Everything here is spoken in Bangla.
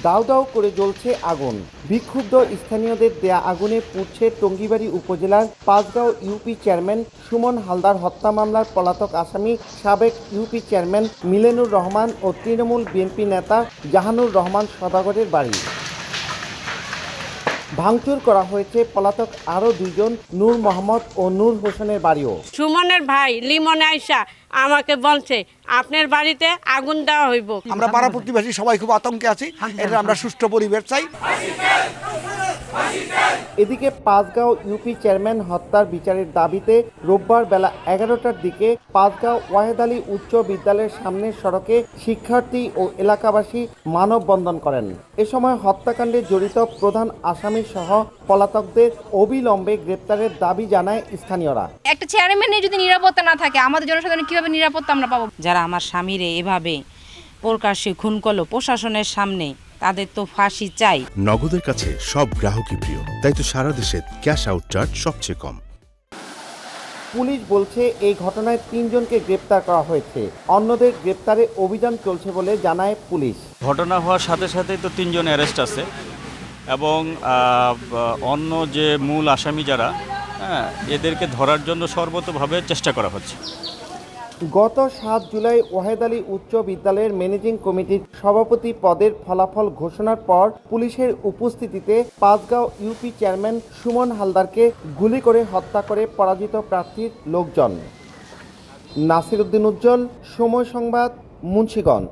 দাউ দাউ করে জ্বলছে আগুন। বিক্ষুব্ধ স্থানীয়দের দেয়া আগুনে পুড়ছে টঙ্গীবাড়ি উপজেলার পাঁচগাঁও ইউপি চেয়ারম্যান সুমন হালদার হত্যা মামলার পলাতক আসামি সাবেক ইউপি চেয়ারম্যান মিলেনুর রহমান ও তৃণমূল বিএনপি নেতা জাহানুর রহমান সওদাগরের বাড়ি। ভাঙচুর করা হয়েছে পলাতক আরও দুইজন নূর মোহাম্মদ ও নূর হোসেনের বাড়িও। সুমনের ভাই লিমন আয়সা আমাকে বলছে আপনার বাড়িতে আগুন দেওয়া হইব। আমরা পাড়া প্রতিবেশী সবাই খুব আতঙ্কে আছি, এটা আমরা সুষ্ঠু পরিবেশ চাই। এদিকে পাঁচগাঁও ইউপি চেয়ারম্যান হত্যার বিচারের দাবিতে রোববার বেলা 11টার দিকে পাঁচগাঁও ওয়াহেদ আলী উচ্চ বিদ্যালয়ের সামনের সড়কে শিক্ষার্থী ও এলাকাবাসী মানববন্ধন করেন। এ সময় হত্যাকাণ্ডে জড়িত প্রধান আসামি সহ পলাতকদের অবিলম্বে গ্রেপ্তারের দাবি জানায় স্থানীয়রা। একটা চেয়ারম্যানের যদি নিরাপত্তা না থাকে আমাদের জনসাধারণ কিভাবে নিরাপত্তা আমরা পাবো? যারা আমার স্বামীরে এভাবে প্রকাশ্যে খুন করলো প্রশাসনের সামনে, তাদের তো ফাঁসি চাই। নগদের কাছে সব গ্রাহকই প্রিয়, তাই তো সারা দেশে ক্যাশ আউট চার্জ সবচেয়ে কম। পুলিশ বলছে এই ঘটনায় 3 জনকে গ্রেপ্তার করা হয়েছে। অন্যদের গ্রেপ্তারে অভিযান চলছে বলে জানায় পুলিশ। ঘটনা হওয়ার সাথে সাথেই তো 3 জন অ্যারেস্ট আছে এবং অন্য যে মূল আসামি যারা এদেরকে ধরার জন্য সর্বতভাবে চেষ্টা করা হচ্ছে। গত 7 জুলাই ওয়াহেদ আলী উচ্চ বিদ্যালয়ের ম্যানেজিং কমিটির সভাপতি পদের ফলাফল ঘোষণার পর পুলিশের উপস্থিতিতে পাঁচগাঁও ইউপি চেয়ারম্যান সুমন হালদারকে গুলি করে হত্যা করে পরাজিত প্রার্থীর লোকজন। নাসির উদ্দিন উজ্জ্বল, সময় সংবাদ, মুন্সিগঞ্জ।